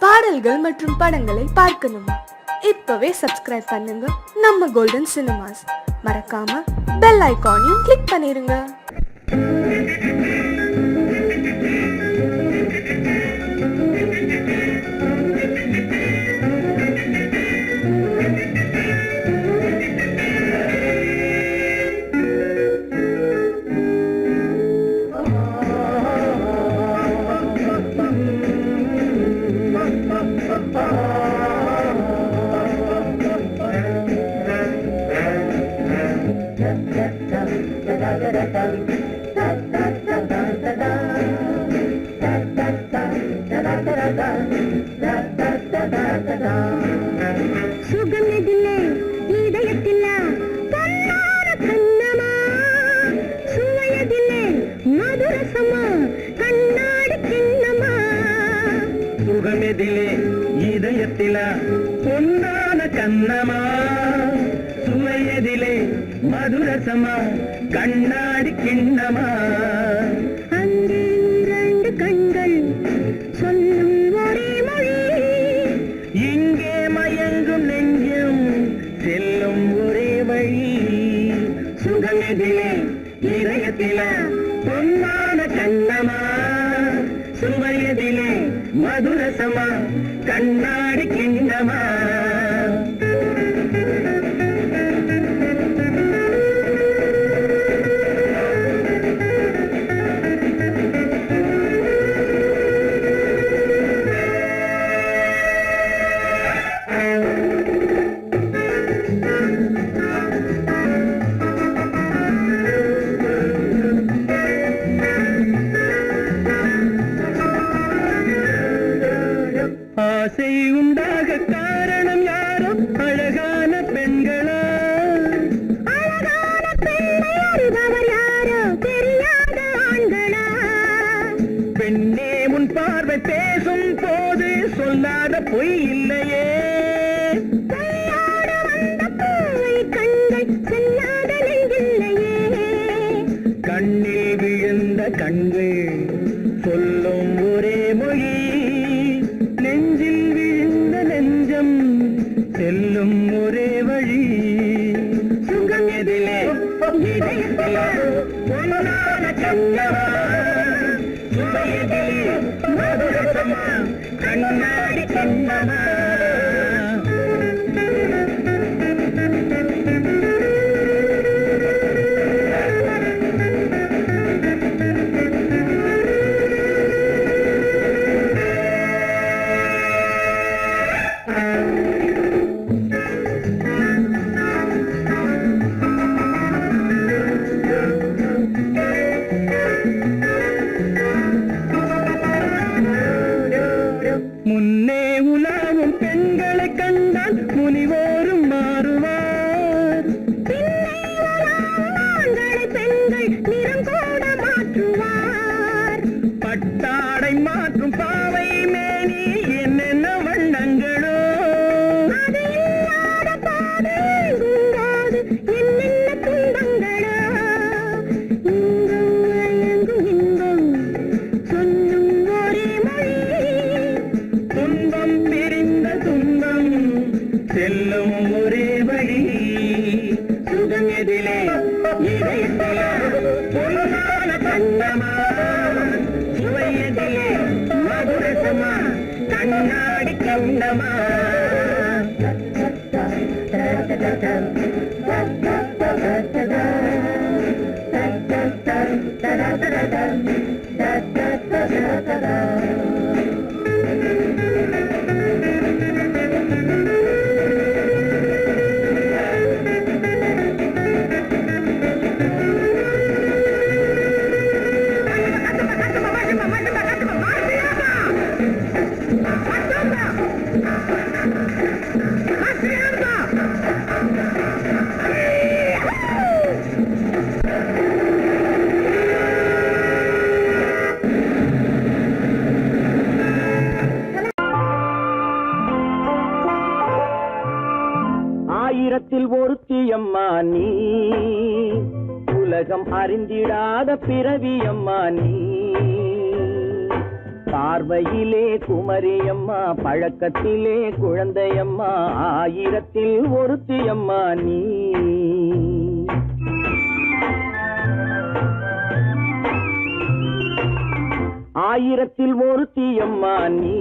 பாடல்கள் மற்றும் படங்களை பார்க்கணுமா? இப்பவே சப்ஸ்கிரைப் பண்ணுங்க நம்ம கோல்டன் சினிமாஸ். மறக்காம பெல் ஐகானையும் கிளிக் பண்ணிருங்க. சுகமெதிலே இதயத்திலா பொன்னார கண்ணமா சுவையதிலே மதுரசமா கண்ணாடி கிண்ணமா சுகமெதிலே இதயத்திலா பொன்னான கண்ணமா சுவையதிலே மதுரசமா கண்ணாடி கிண்ணமா அங்கே இரண்டு கண்கள் சொல்லும் ஒரே மொழி இங்கே மயங்கும் நெஞ்சும் செல்லும் ஒரே வழி சுகமெதிலே இதயத்திலா பொன்னான கண்ணமா சுவையதிலே மதுரசமா கண்ணாடி கிண்ணமா ஆசை உண்டாக காரணம் யாரோ அழகான பெண்களா அழகான பெண்ணை அறிபவர் யாரோ தெரியாத ஆண்களா பெண்ணே முன் பார்வை பேசும் போது சொல்லாத பொய் இல்லையே கையோடு வந்த பூவை கண்கள் செல்லாத நெஞ்சில்லையே கண்ணில் விழுந்த கண்கள் சொல்லும் ஒரே மொழி நெஞ்சில் விழுந்த நெஞ்சம் செல்லும் ஒரே வழி சுகம் எதிலே இதயத்திலே பொன்னான கண்ணமா சுவையதிலே மதுரசமா கண்ணாடி கண்ணமா முன்னே உலாவும் பெண்களை கண்டால் முனிவோரும் மாறுவார் பின்னை உலாவும் ஆண்களை பெண்கள் நிறம் கூட மாற்றுவார் பட்டாடை மாற்றும் பாவை மேனி என்னென்ன வண்ணங்களோ அது இல்லாத பாதை எங்குங்காது என்னென்ன துன்பங்களோ இங்கும் அயங்கும் இன்பம் சொல்லும் ஒரே மொழி துன்பம் பிரிந்த துன்பம் செல்லும் ஒரே வழி சுகம் எதிலே இதயத்திலே பொன்னான கண்ணமா சுவையதிலே மதுரசமா கண்ணாடி கண்ணமா ஆயிரத்தில் ஒருத்தியம்மா நீ உலகம் அறிந்திடாத பிறவியம்மா நீ பார்வையிலே குமரியம்மா, பழக்கத்திலே குழந்தையம்மா, ஆயிரத்தில் ஒருத்தியம்மா நீ. ஆயிரத்தில் ஒருத்தியம்மா நீ,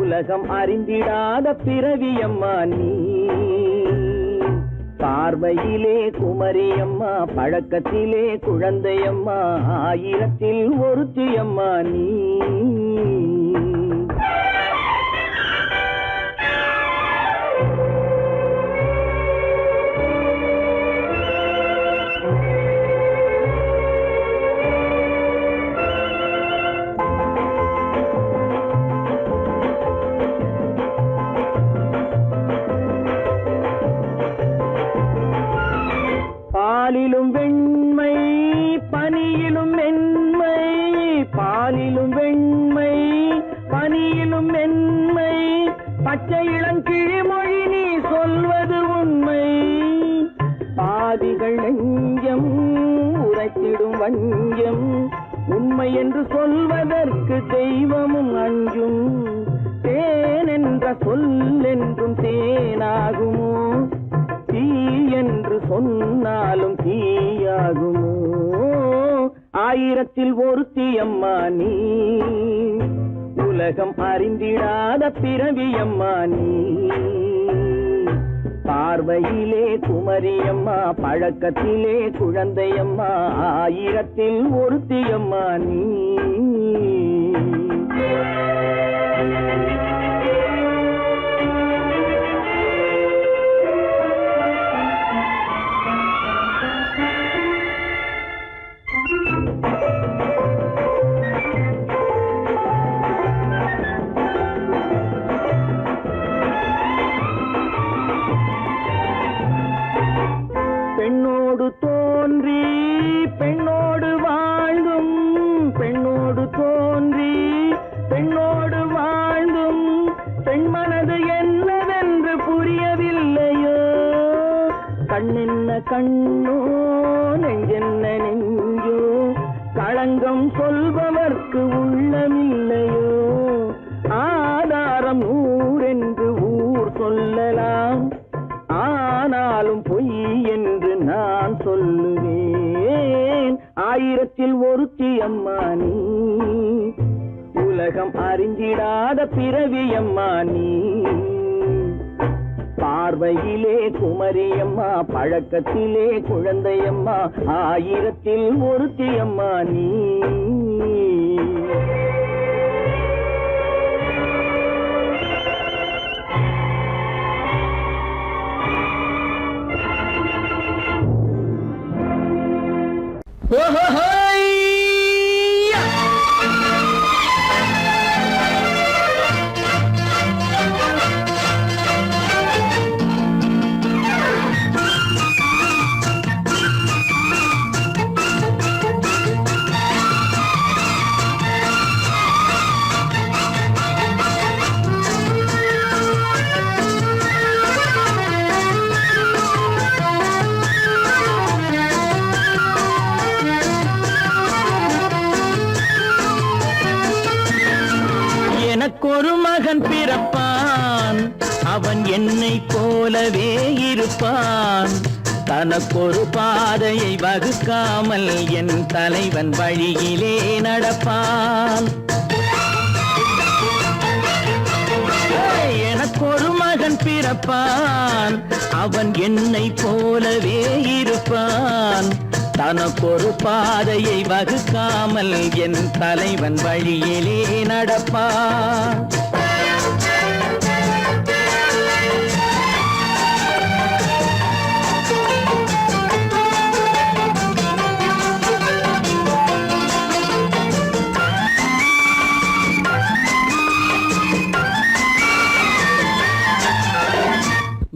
உலகம் அறிந்திடாத பிறவியம்மா நீ. பார்வையிலே குமரியம்மா, பழக்கத்திலே குழந்தையம்மா, ஆயிரத்தில் ஒருத்தியம்மா நீ. பாலிலும் வெண்மை பனியிலும் மென்மை, பாலிலும் வெண்மை பனியிலும் மென்மை, பச்சை இளங்கிழிமொழி நீ சொல்வது உண்மை. பாதிகள் நெஞ்சம் உரைத்திடும் வஞ்சம், உண்மை என்று சொல்வதற்கு தெய்வமும் அஞ்சும். தேன் என்ற சொல் என்றும் தேனாகுமோ, தீ என்று சொன்னாலும் தீயாகுமோ. ஆயிரத்தில் ஒருத்தியம்மா நீ, உலகம் அறிந்திடாத பிறவியம்மா நீ. பார்வையிலே குமரியம்மா, பழக்கத்திலே குழந்தையம்மா, ஆயிரத்தில் ஒருத்தியம்மா நீ. பெண்ணோடு தோன்றி பெண்ணோடு வாழ்ந்தும், பெண்ணோடு தோன்றி பெண்ணோடு வாழ்ந்தும், பெண் மனது என்னவென்று புரியவில்லையோ. கண்ணென்ன கண்ணோ, நெஞ்சென்ன நெஞ்சோ, களங்கம் சொல்பவர்க்கு உள்ளமில்லையோ. ஆதாரம் ஊரென்று ஊர் சொல்லலாம், ஆனாலும் பொய் என்று நான் சொல்லுவேன். ஆயிரத்தில் ஒருத்தியம்மா நீ, உலகம் அறிந்திடாத பிறவியம்மா நீ. பார்வையிலே குமரியம்மா, பழக்கத்திலே குழந்தையம்மா, ஆயிரத்தில் ஒருத்தியம்மா நீ. எனக்கொரு மகன் பிறப்பான், அவன் என்னை போலவே இருப்பான். தனக்கொரு பாதையை வகுக்காமல் என் தலைவன் வழியிலே நடப்பான். எனக்கொரு மகன் பிறப்பான், அவன் என்னை போலவே இருப்பான். தனக்கொரு பாதையை வகுக்காமல் என் தலைவன் வழியிலே நடப்பான்.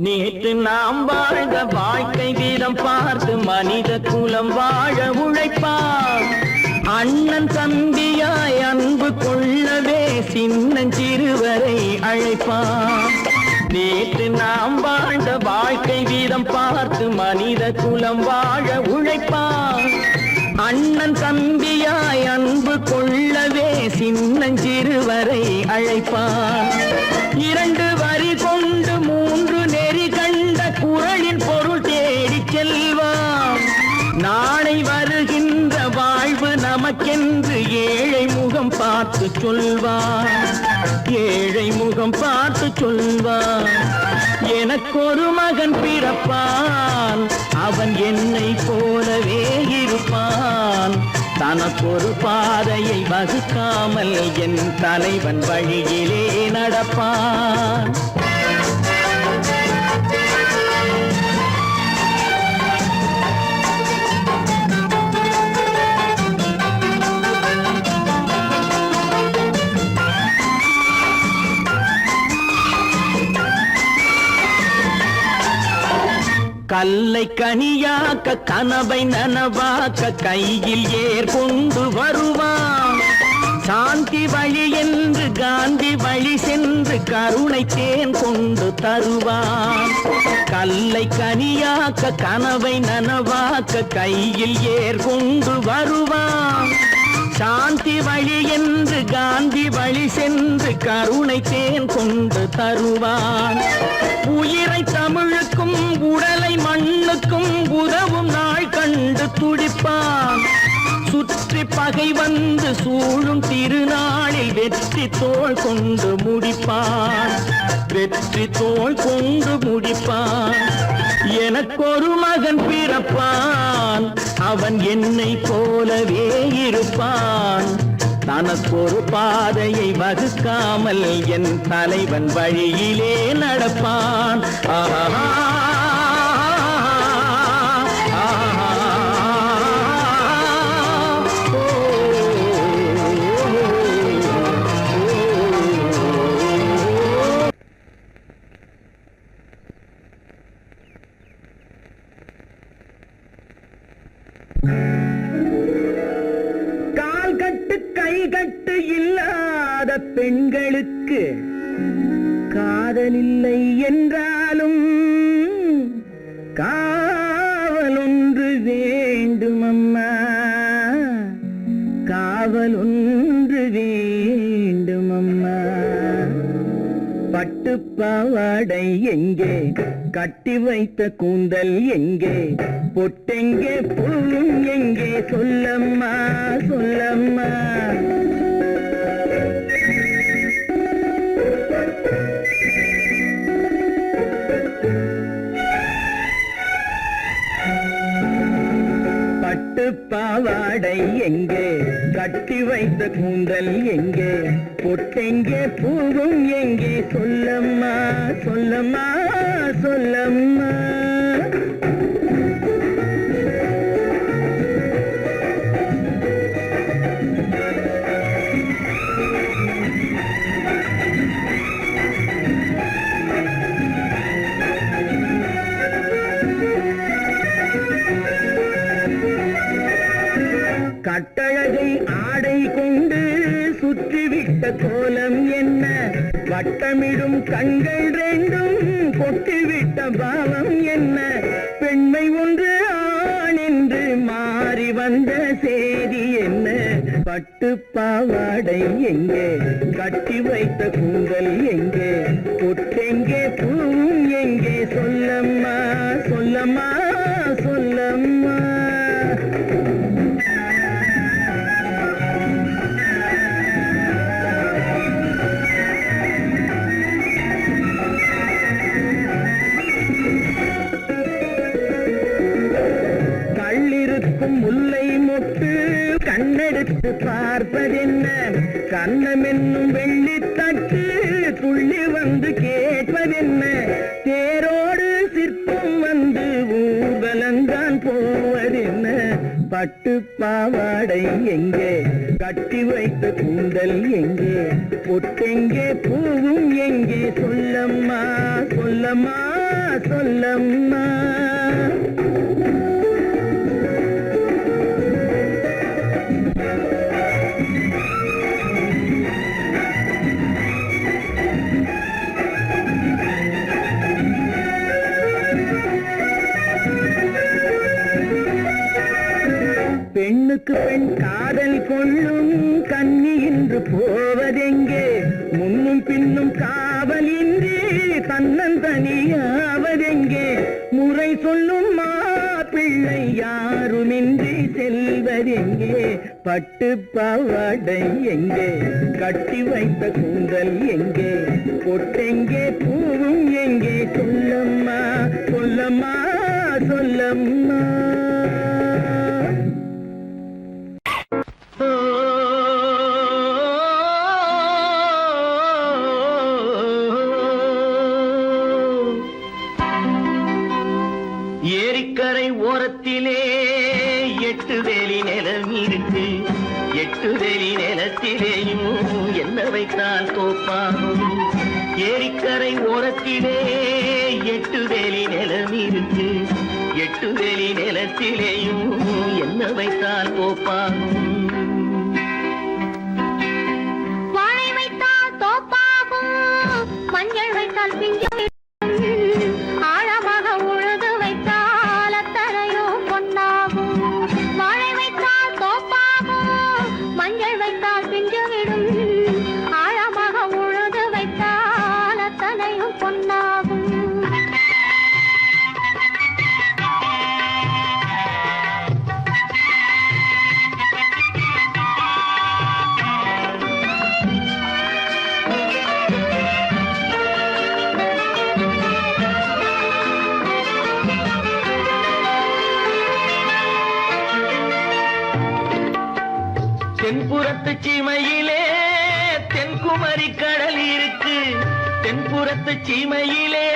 நேற்று நாம் வாழ்ந்த வாழ்க்கை வீதம் பார்த்து மனித குலம் வாழ உழைப்பான். அண்ணன் தம்பியாய் அன்பு கொள்ளவே சின்னஞ்சிறுவரை அழைப்பான். நேற்று நாம் வாழ்ந்த வாழ்க்கை வீதம் பார்த்து மனித குலம் வாழ உழைப்பான். அண்ணன் தம்பியாய் அன்பு கொள்ளவே சின்னஞ்சிறுவரை அழைப்பான். 2 வரி கொண்டு 3 நெறி கண்ட குறளின் பொருள் தேடிச் செல்வான். நாளை வருகின்ற வாழ்வு நமக்கென்று ஏழை முகம் பார்த்து சொல்வான். ஏழை முகம் பார்த்து சொல்வான். எனக்கொரு மகன் பிறப்பான், அவன் என்னை போலவே இருப்பான். தனக்கொரு பாதையை வகுக்காமல் என் தலைவன் வழியிலே நடப்பான். கல்லை கனியாக்க கனவை நனவாக்க கையில் ஏர் கொண்டு வருவான். சாந்தி வழி என்று காந்தி வழி சென்று கருணை தேன் கொண்டு தருவான். கல்லை கனியாக்க கனவை நனவாக்க கையில் ஏர் கொண்டு வருவான். சாந்தி வழி என்று காந்தி வழி சென்று கருணை தேன் கொண்டு தருவான். உயிரை தமிழுக்கும் உடலை மண்ணுக்கும் உதவும் நாள் கண்டு துடிப்பான். சுற்றி பகை வந்து சூழும் திருநாளில் வெற்றி தோள் கொண்டு முடிப்பான். வெற்றி தோள் கொண்டு முடிப்பான். எனக்கொரு மகன் பிறப்பான், அவன் என்னை போலவே இருப்பான். தனக்கொரு பாதையை வகுக்காமல் என் தலைவன் வழியிலே நடப்பான். ஆஹா கால் கட்டு கை கட்டு இல்லாத பெண்களுக்கு காதலில்லை என்றாலும் காவலொன்று வேண்டுமம்மா. காவலொன்று வேண்டுமம்மா. பட்டுப்பாவாடை எங்கே, கட்டி வைத்த கூந்தல் எங்கே, பொட்டெங்கே பூவும் எங்கே, சொல்லம்மா சொல்லம்மா. பட்டுப்பாவாடை எங்கே, கட்டி வைத்த கூந்தல் எங்கே, பொட்டெங்கே பூவும் எங்கே, சொல்லம்மா சொல்லம்மா சொல்லம்மா. கட்டழகை ஆடை கொண்டு சுற்றிவிட்ட கோலம் என்ன, வட்டமிடும் கண்கள் ரெண்டும் கொட்டிவிட்ட பாவம் என்ன, பெண்மை ஒன்று ஆண் என்று மாறி வந்த செய்தி என்ன. பட்டுப்பாவாடை எங்கே, கட்டி வைத்த கூந்தல் எங்கே, பொட்டெங்கே பூவும் எங்கே, சொல்லம்மா சொல்லம்மா சொல்லம்மா. முல்லை மொட்டு கண்ணெடுத்து பார்ப்பதென்ன, கண்ணமென்னும் வெள்ளித்தட்டு துள்ளி வந்து கேட்பதென்ன, தேரோடு சிற்பம் வந்து ஊர்வலந்தான் போவதென்ன. பட்டுப்பாவாடை எங்கே, கட்டி வைத்த கூந்தல் எங்கே, பொட்டெங்கே பூவும் எங்கே, சொல்லம்மா சொல்லம்மா சொல்லம்மா. கண்ணுக்கு பெண் காதல் கொள்ளும் கன்னி இன்று போவதெங்கே முன்னும் பின்னும் காவலின்றி தன்னந்தனியாவதெங்கே முறை சொல்லும் மாப்பிள்ளை யாருமின்றி செல்வதெங்கே பட்டு பாவாடை எங்கே கட்டி வைத்த கூந்தல் எங்கே பொட்டெங்கே பூவும் எங்கே சொல்லம்மா சொல்லம்மா சொல்லம்மா ஏரிக்கரை ஓரத்திலே 8 வேலி நிலம் இருக்கு 8 வேலி நிலத்திலேயும் என்ன வைத்தால் தோப்பாகும் ஏரிக்கரை ஓரத்திலே 8 வேலி நிலம் இருக்கு 8 வேலி நிலத்திலேயும் என்ன வைத்தால் தோப்பாகும் வாழை வைத்தால் தோப்பாகும் மஞ்சள் வைத்தால் பிஞ்சு ஆழமாக உழுது வைத்தால் அத்தனையோ பொன்னாகும் வாழை வைத்தால் தோப்பாகும் மஞ்சள் வைத்தால் பிஞ்சு விடும் ஆழமாக உழுது வைத்தால் அத்தனையும் பொன்னாகும் தென்புறத்து சீமையிலே தென்குமரி கடல் இருக்கு தென்புறத்து சீமையிலே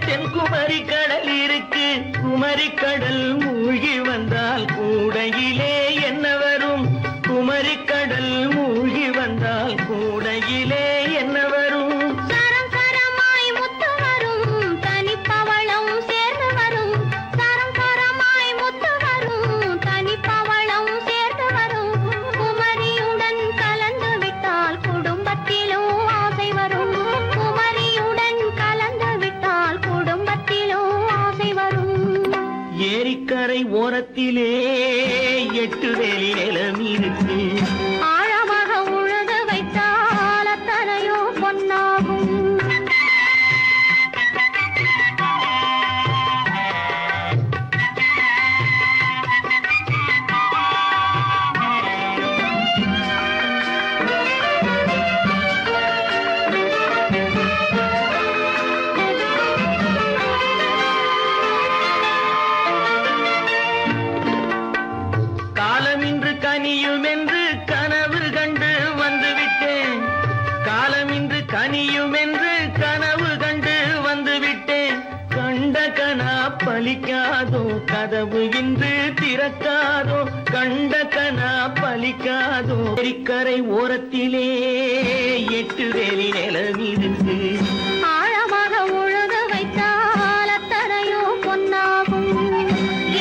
தென்குமரி கடல் இருக்கு குமரி கடல் மூழ்கி வந்தால் கூடையிலே என்ன வரும் குமரி கடல் மூழ்கி வந்தால் கூடையிலே என்ன வரும் சரம் சரமாய் முத்து வரும் தனிப்பவளம் சேர்ந்து வரும் சரம் சரமாய் முத்து வரும் தனிப்பவளம் சேர்ந்து வரும் குமரியுடன் கலந்து விட்டால் குடும்பத்திலும் ஆசை வரும் குமரியுடன் கலந்து விட்டால் குடும்பத்திலும் ஆசை வரும் ஏரிக்கரை ஓரத்திலே 8 வேலி நிலம் இருக்கு ஆழமாக உழுது வைத்தால் அத்தனையோ பொன்னாகும் காலமின்று கனியும் என்று கனவு கண்டு வந்துவிட்டேன் காலமின்று கனியும் என்று கனவு கண்டு வந்துவிட்டேன் கண்ட கனா பலிக்காதோ கதவு இன்று திறக்காதோ கண்ட கனா பலிக்காதோ ஏரிக்கரை ஓரத்திலே 8 வேலி நிலம் இருக்கு ஆழமாக உழுது வைத்தால் அத்தனையோ பொன்னாகும்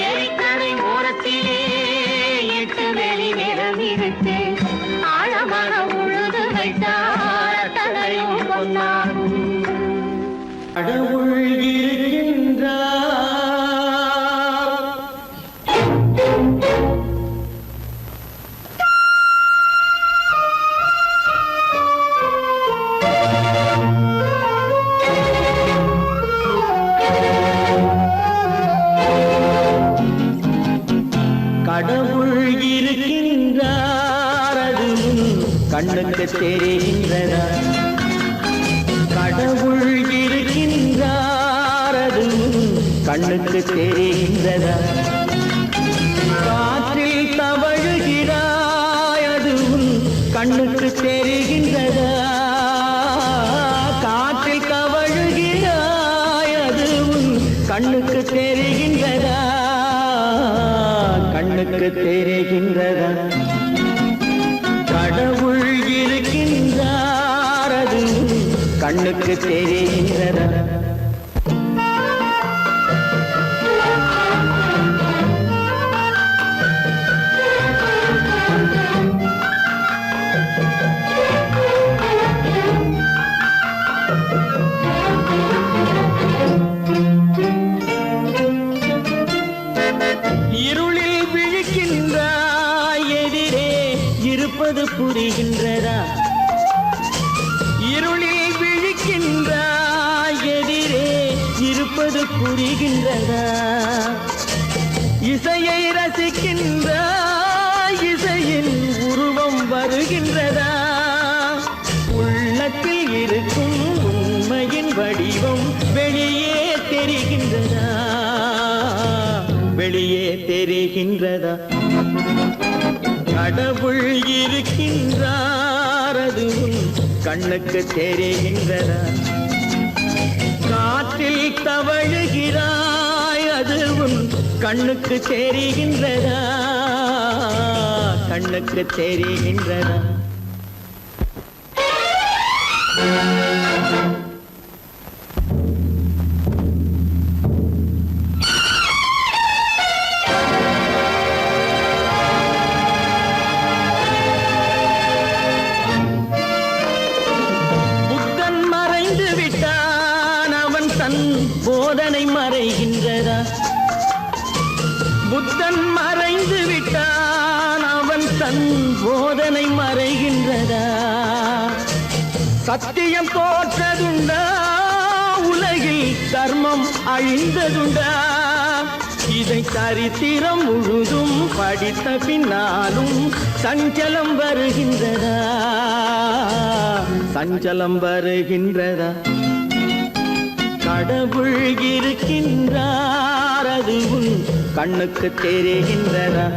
ஏரிக்கரை ஓரத்திலே 8 வேலி நிலம் இருக்கு ஆழமாக உழுது வைத்தால் அத்தனையோ பொன்னாகும் கடவுள் இருக்கின்றார் கடவுள் இருக்கின்றார் அது கண்ணுக்கு தெரிகின்றதா கடவுள் இருக்கின்றார் அது கண்ணுக்கு தெரிகின்றதா காற்றில் தவழுகிறாய் அது கண்ணுக்கு தெரிகின்றதா காற்றில் தவழுகிறாய் அது கண்ணுக்கு தெரிகின்றதா கண்ணுக்கு தெரிகின்றதா கடவுள் இருக்கின்றார் அது கண்ணுக்கு தெரிகின்றதா இருளில் விழிக்கின்றார் சொல்வது புரிகின்றதா? இசையை ரசிக்கின்ற இசையின் உருவம் வருகின்றதா? உள்ளத்தில் இருக்கும் உண்மையின் வடிவம் வெளியே தெரிகின்றதா? வெளியே தெரிகின்றதா? கடவுள் இருக்கின்றார், அது உன் கண்ணுக்கு தெரிகின்றதா? காற்றில் தவழுகிறாய், அது உன் கண்ணுக்கு தெரிகின்றதா? கண்ணுக்கு தெரிகின்றதா? புத்தன் மறைந்து விட்டான், அவன் தன் போதனை மறைகின்றதா? புத்தன் மறைந்து விட்டான், அவன் தன் போதனை மறைகின்றதா? சத்தியம் தோற்றதுண்டா? உலகில் தர்மம் அழிந்ததுண்டா? இதை சரித்திரம் முழுதும் படித்த பின்னாலும் சஞ்சலம் வருகின்றதா? சஞ்சலம் வருகின்றதா? கடவுள் இருக்கின்றார், அது உன் கண்ணுக்கு தெரிகின்றதா?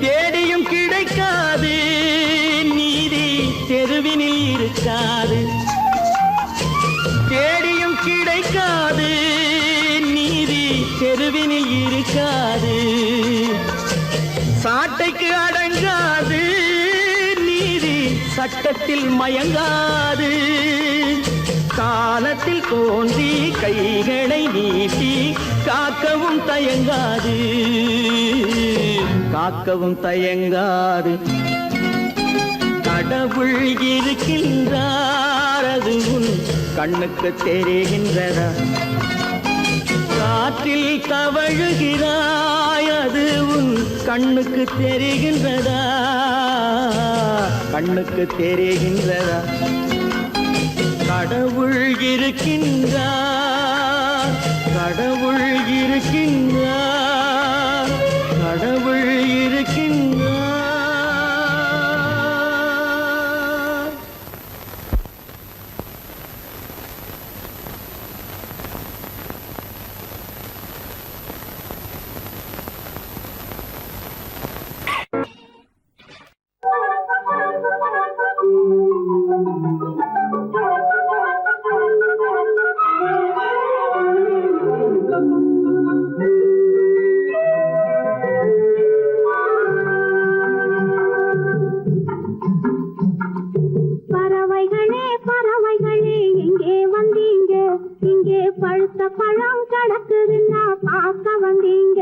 தேடியும் கிடைக்காது நீதி தெருவினில் இருக்காது. தேடியும் கிடைக்காது நீதி தெருவினில் இருக்காது. சாட்டைக்கு அடங்காது நீதி சட்டத்தில் மயங்காது. காலத்தில் தோன்றி கைகளை நீட்டி காக்கவும் தயங்காது. காக்கவும் தயங்காது. கடவுள் இருக்கின்றார், அது உன் கண்ணுக்கு தெரிகின்றதா? காற்றில் தவழுகிறாய், அது உன் கண்ணுக்கு தெரிகின்றதா? கண்ணுக்கு தெரிகின்றதா? கடவுள் இருக்கின்றார், கடவுள் இருக்கின்றார், கடவுள் இருக்கின்றார். பறவைகளே பறவைகளே எங்கே வந்தீங்க? இங்கே பழுத்த பழம் கிடக்குதுன்னா பார்க்க வந்தீங்க.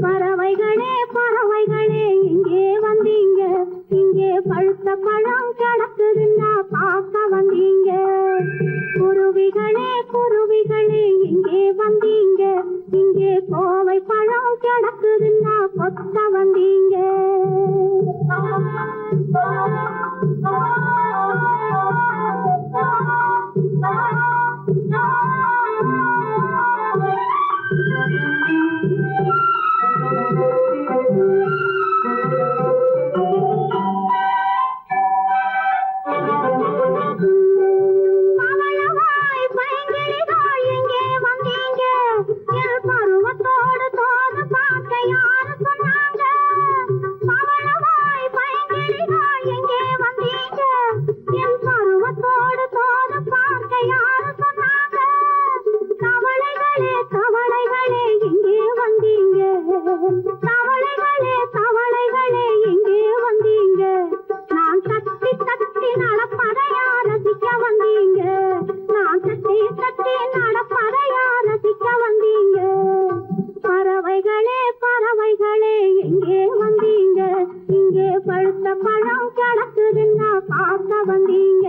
பறவைகளே பறவைகளே எங்கே வந்தீங்க? இங்கே பழுத்த பழம் கிடக்குதுன்னா பார்க்க வந்தீங்க. குருவிகளே குருவிகளே எங்கே வந்தீங்க? இங்கே கோவை பழம் கிடக்குதுன்னா கொத்த வந்தீங்க. பவளவாய் பைங்கிளிகள் எங்கே வந்தீங்க? என் பருவத்தோடு தோது பார்க்க யாரு சொன்னாங்க? பவளவாய் பைங்கிளிகள் எங்கே வந்தீங்க? என் பருவத்தோடு தோது பார்க்க யாரு சொன்னாங்க? தவளைகளே தவளைகளே எங்கே வந்தீங்க? தவளைகளே தவளைகளே எங்கே வந்தீங்க? நான் தட்டி தட்டி நடப்பதையா ரசிக்க வந்தீங்க? நான் தட்டி தட்டி நடப்பதையா ரசிக்க வந்தீங்க? பறவைகளே பறவைகளே எங்கே வந்தீங்க? இங்கே பழுத்த பழம் கிடக்குதுன்னா பார்க்க வந்தீங்க.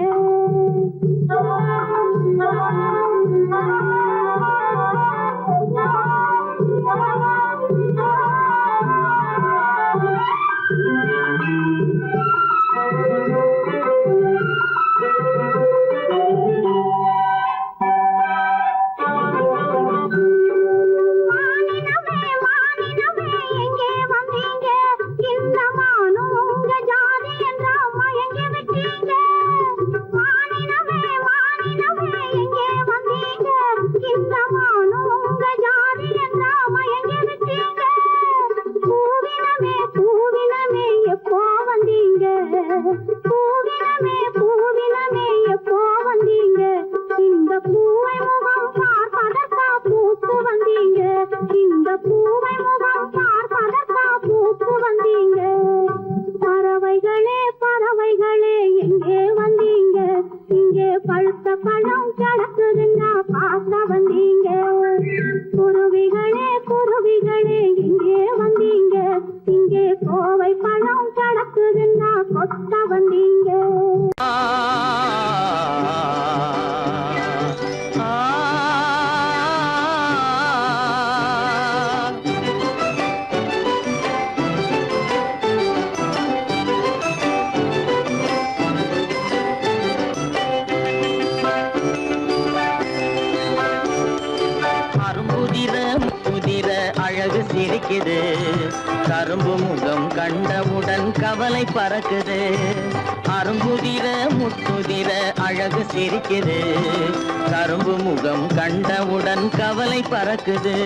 கரும்பு முகம் கண்டவுடன் கவலை பறக்குது. அரும்புதிர முத்துதிர அழகு சிரிக்குது. கரும்பு முகம் கண்டவுடன் கவலை பறக்குது.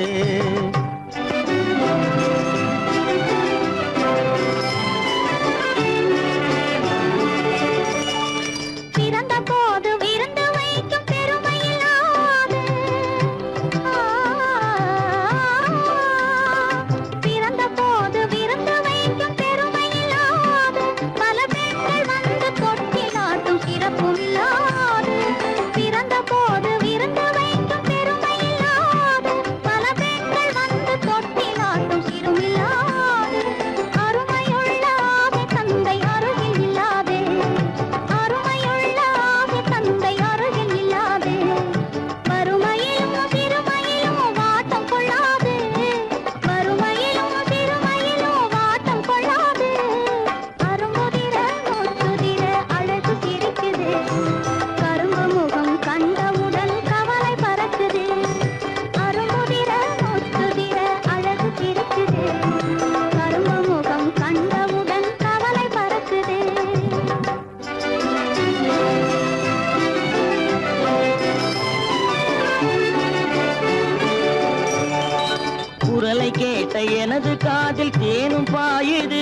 எனது காதில் தேனும் பாயுது.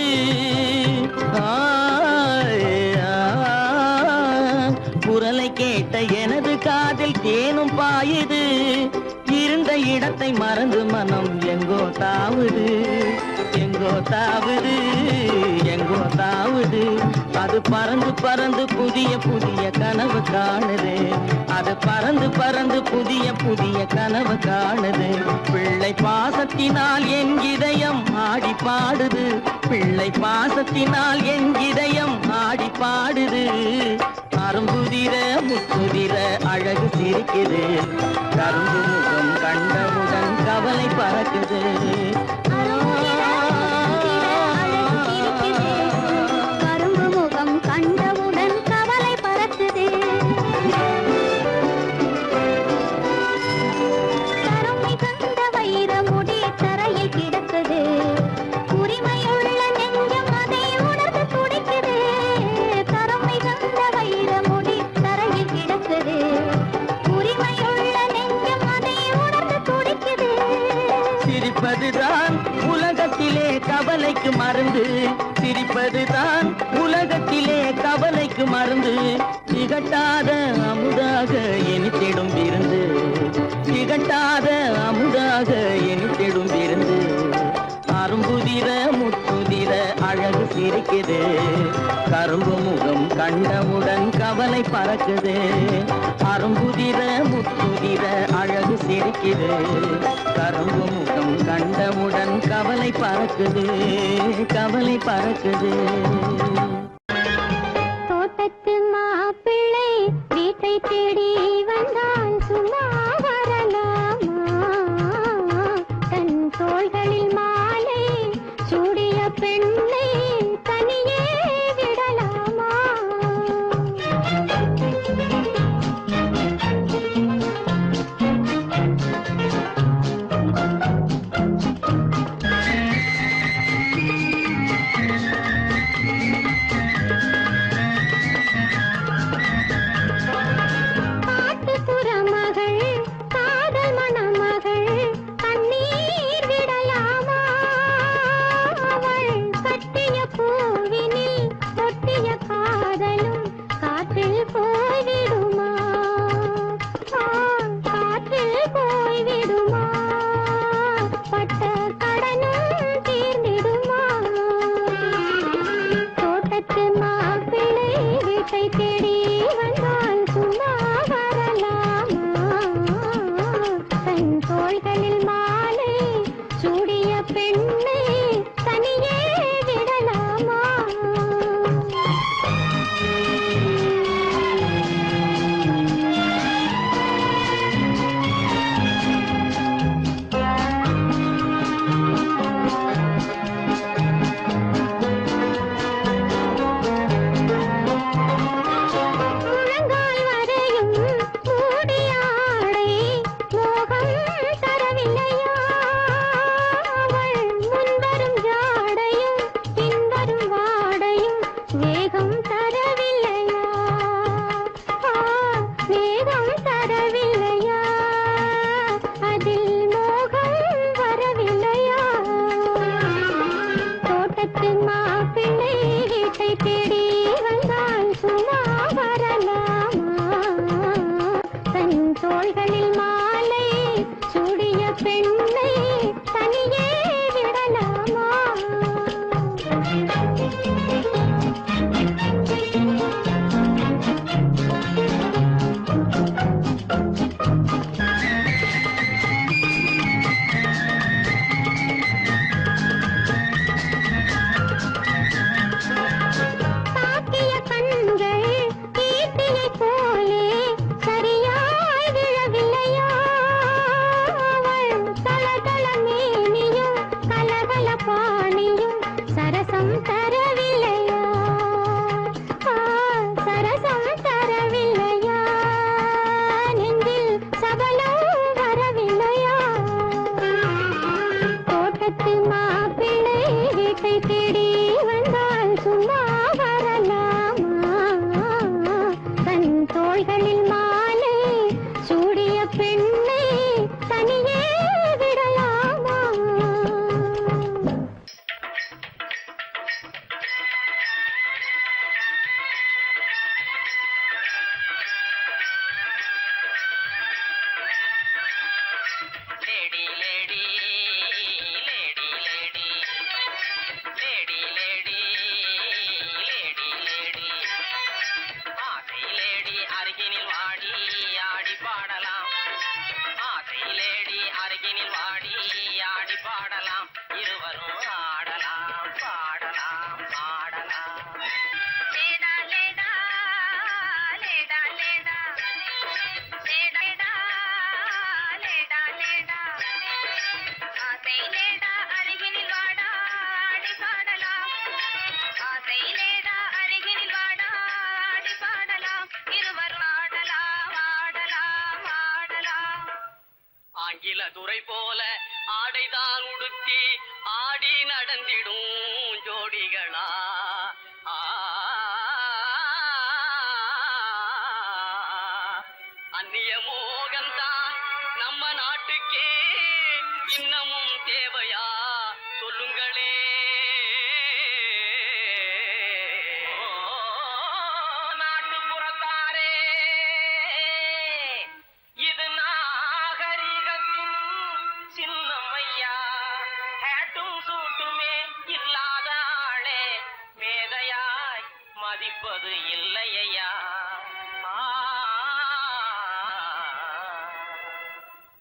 குரலை கேட்ட எனது காதில் தேனும் பாயுது. இருந்த இடத்தை மறந்து மனம் எங்கோ தாவுது, எங்கோ தாவுது, எங்கோ தாவுது. அது பறந்து பறந்து புதிய புதிய கனவு காணுது. அது பறந்து பறந்து புதிய புதிய கனவு காணுது. பிள்ளை பாசத்தினால் என் இதயம் ஆடி பாடுது. பிள்ளை பாசத்தினால் என் இதயம் ஆடி பாடுது. அரும்புதிர முத்துதிர அழகு சிரிக்குது. கரும்பு முகம் கண்டவுடன் கவலை பறக்குது. கரும்பு முகம் கண்டவுடன் கவலை பறக்குது. கருமை கண்ட வைர முடி தரையில் கிடக்குது. உரிமையுள்ள நெஞ்சம் அதை உணர்ந்து துடிக்குது. கருமை கண்ட வைர முடி தரையில் கிடக்குது. உரிமையுள்ள நெஞ்சம் அதை உணர்ந்து துடிக்குது. சிரிப்பதுதான் உலகத்திலே கவலைக்கு மருந்து. சிரிப்பதுதான் உலகத்திலே கவலைக்கு மருந்து. திகட்டாத அமுதாக இனித்திடும் விருந்து. திகட்டாத அமுதாக இனித்திடும் விருந்து. அரும்புதிர முத்துதிர அழகு சிரிக்குது. கரும்பு முகம் கண்டவுடன் கவலை பறக்குது. அரும்புதிர முத்துதிர அழகு சிரிக்குது. கரும்பு முகம் கண்டவுடன் கவலை பறக்குது, கவலை பறக்குது. தோட்டத்து மாப்பிள்ளை வீட்டை வீட்டை தேடி வந்தால் சும்மா வரலாமா? தன் தோள்களில் மாலை சூடிய பெண்ணை தனியே விடலாமா? காட்டுப்புற மகள், காதல் மணமகள் கண்ணீர் விடலாமா? அவள் கட்டிய பூவினில் ஒட்டிய காதலும் காற்றில் போய்விடுமா? காற்றில் போய்விடுமா? பட்ட கடனும் தீர்ந்திடுமா? தோட்டத்து மாப்பிள்ளை வீட்டை தேடி வந்தால் சும்மா வரலாமா? தன் தோள்களில் மாலை சூடிய பெண்ணை தனியே விடலாமா? முழங்கால் வரையும் மூடிய ஆடை மோகம் தரவில்லையா? அவள் முன்வரும் ஜாடையும் பின்வரும் வாடையும் வேகம் தரவில்லையா? வேகம் தரவில்லையா? அதில் மோகம் வரவில்லையா? தோட்டத்து மாப்பிள்ளை வீட்டை தேடி வந்தால் சும்மா வரலாமா? தன் தோள்களில் மாலை சூடிய பெண்ணை தனியே விடலாமா? தாக்கிய கண்கள் ஈட்டியைப் போலே சரியாய் விழவில்லையா? அவள் தளதள மேனியும் கலகல பாணியும் சரசம் தரவில்லையா? சரசம் தரவில்லையா? நெஞ்சில் சபலம் வரவில்லையா? தோட்டத்து மாப்பிள்ளை வீட்டை தேடி வந்தால் சும்மா வரலாமா? தன் தோள்களில் மாலை சூடிய பெண்ணை தனியே விடலாமா? Lady lady lady lady lady lady lady lady ஆசை லேடி அருகினில் வாடி ஆடி பாடலாம். ஆசை லேடி அருகினில் வாடி ஆடி பாடலாம். இருவரும் ஆடலாம் பாடலாம் ஆடலாம். லேடா லேடா லேடா லேடா லேடா லேடா லேடா ஆசை லேடா அருகினில் வாடா ஆடி பாடலாம். ஆசை லேடா அருகினில் வாடா ஆடி பாடலாம். இருவரும் ஆடலாம் ஆடலாம் ஆடலாம். ஆங்கில துறை போல ஆடைதான் உடுத்தி ஆடி நடந்திடும் ஜோடிகளா? அந்நிய மோகம்தான் நம்ம நாட்டுக்கே இன்னமும் தேவையா? சொல்லுங்களே. நாட்டுப்புறத்தாரே, இது நாகரிகத்தின் சின்னமையா. ஹேட்டும் சூட்டுமே இல்லாத ஆளே மேதையாய் மதிப்பது இல்லையா?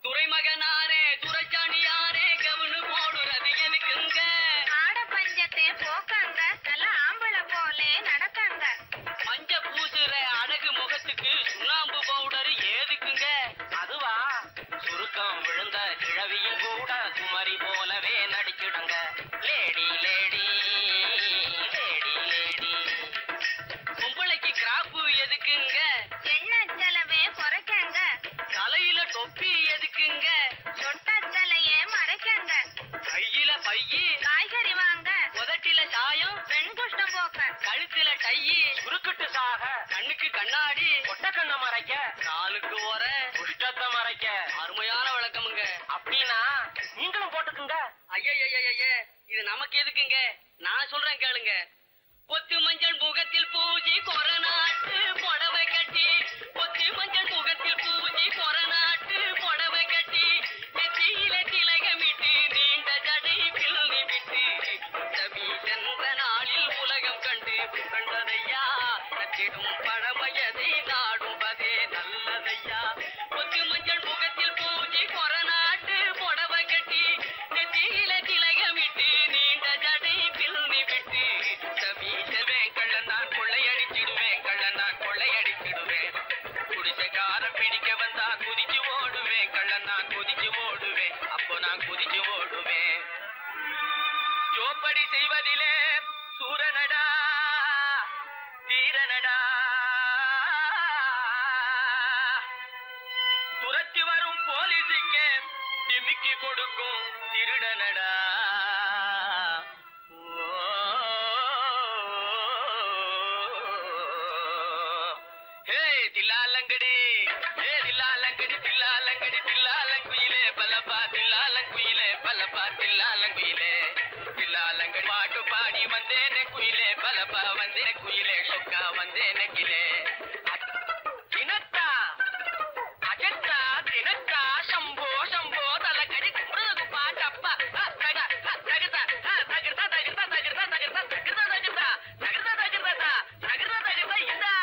துறைமகனாரே துரைச்சாணியாரே கவுனு போடுறது எனக்குங்க. ஆட பஞ்சத்தை போக்காங்க, நல்ல ஆம்பளை போலே நடக்காங்க. மஞ்ச பூசுற அழகு முகத்துக்கு சுண்ணாம்பு சுருக்கிட்டு சாக, கண்ணுக்கு கண்ணாடி, ஒட்ட கண்ண மறைக்க, காலுக்கு ஒர, குஷ்டத்தை மறைக்க. அருமையான விளக்கமுங்க. அப்படின்னா நீங்களும் போட்டுக்குங்க. ஐயய்யய்யே, இது நமக்கு எதுக்குங்க? நான் சொல்றேன் கேளுங்க. பொத்து மஞ்சள் முகத்தில் பூஜை கொரநாட்டு புடவை கட்டி, பொத்து மஞ்சள் முகத்தில் பூஜை கொரநாட்டு புடவை கட்டி, நெத்தியில திலகமிட்டு நீண்ட ஜடை பிள்ளி விட்டு, உத்தமி சென்ற நாளில் உலகம் கண்டு கண்டதையா, நச்சிடும் பழமையதை நாடும்பதே நல்லதையா. பொத்து மஞ்சள் முகத்தில் பூஜை கொரநாட்டு புடவை கட்டி, நெத்தியில திலகமிட்டு நீண்ட ஜடை பிள்ளி விட்டு, உத்தமி செல்வேன் கள்ளன் நான் கொள்ளையடிச்சிடுவேன், கள்ளன் நான் கொள்ளையடிச்சிடுவேன். குடிசைக்கார பிடிக்க வந்தா குதிச்சு ஓடுவேன், கள்ளன் நான் குதிச்சு ஓடுவேன், அப்போ நான் குதிச்சு ஓடுவேன். ஜோப்படி செய்வதிலே சூரனடா தீரனடா, துரத்தி வரும் போலீஸுக்கு டிமிக்கி கொடுக்கும் திருடனடா. ஹே தில்லாலங்கடி, ஹே தில்லாலங்கடி, தில்லாலங்கடி, தில்லாலங்குயிலே பலப்பா, தில்லாலங்குயிலே பலப்பா, தில்லாலங்குயிலே தில்லாலங்கடி. பாட்டு பாடி வந்தேனே குயிலே பலப்பா, வந்தேனே குயிலே சொக்கா வந்தேனே கிலே. தினத்தா அஜத்தா தினத்தா சம்போ சம்போ தலகடி குருகு பாட்டப்பா தக தகதா தகதா தகதா தகதா தகதா தகதா தகதா தகதா தகதா தகதா தகதா இந்தா.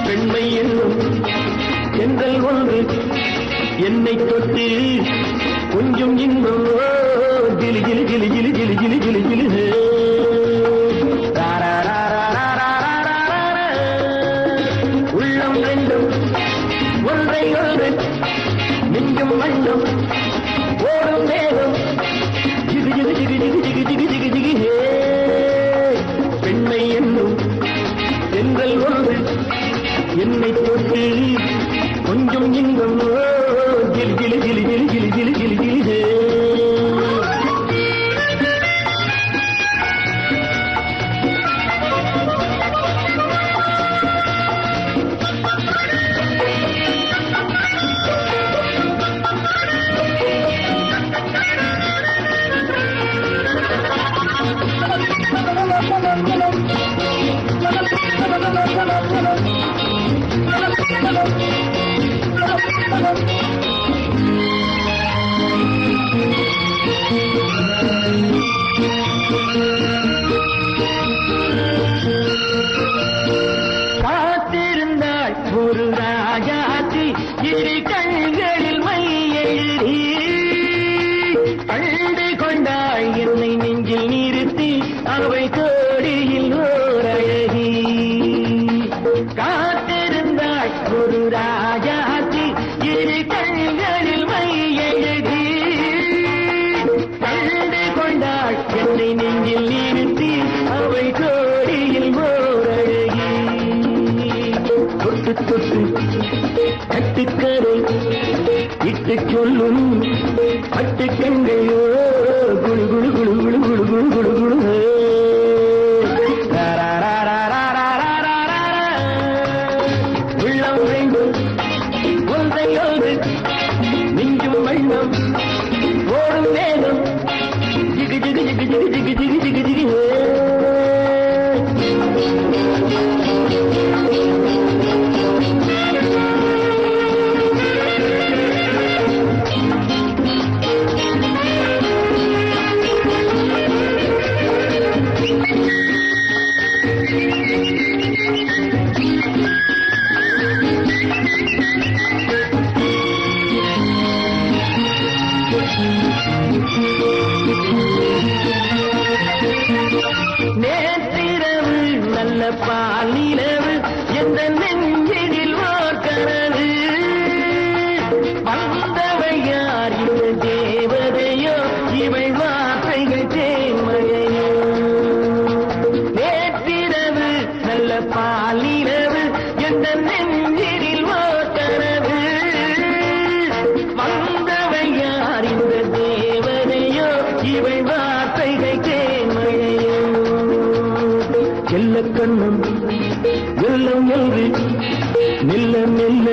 பெண்மை என்னும் சென்றல் ஒன்று என்னை தொட்டு கொஞ்சம் இன்னும் ஜிலி ஜிலி ஜிலி ஜிலி ஜிலி ஜிலி ஜிலி ஜிலி உள்ளம் ரெண்டும் ஒன்றை ஒன்று மிஞ்சும் மண்ணும் ஓடும் வேகம் ஜிகு ஜிகு ஜிகு ஜிகு ஜிகு ஜிகு ஜிகு ஜிகு ஹே. பெண்மை என்னும் சென்றல் ஒன்று என்னை தொட்டு கொஞ்சம் இன்பம் ஜிலி ஜிலி ஜிலி ஜிலி ஜிலி ஜிலி ஜிலி ஜிலி ஹே. காத்திருந்தாள் ஒரு ராஜாத்தி இரு கண்களில் மை எழுதி கண்டு கொண்டாள் என்னை நெஞ்சில் நிறுத்தி அவை கோடியில் ஓர் அழகி. காத்திருந்தாள் ஒரு ராஜாத்தி இரு கண்களில் மை எழுதி கண்டு கொண்டாள் என்னை நெஞ்சில் நிறுத்தி அவை கோடியில் ஓர் அழகி. தொட்டு தொட்டு கட்டுக்கரை இட்டு சொல்லும் பட்டு கண்கையோ குழு குழு குழு குழு குழு குழு குழு குழு. உள்ளம் வேண்டும் ஒன்றை ஒன்று நெஞ்சும் வண்ணம் ஓடும் வேகம் ஜிகு ஜிகு ஜிகு ஜிகு ஜிகு ஜிகு ஜிகு ஜிகு. நேற்றிரவு நல்ல பாலிரவு எந்த நெஞ்சில் ஓர் கனவு வந்தவை யார் இந்த தேவதையோ இவை வார்த்தைகள் தேன்மழையோ நேற்றிரவு நல்ல பாலிரவு எந்த நெஞ்சில் ஓர் கனவு வந்தவை யார் இந்த தேவதையோ இவை வார்த்தைகள் தேன்மழையோ செல்ல கண்ணம் வெள்ளம் என்று மெல்ல மெல்ல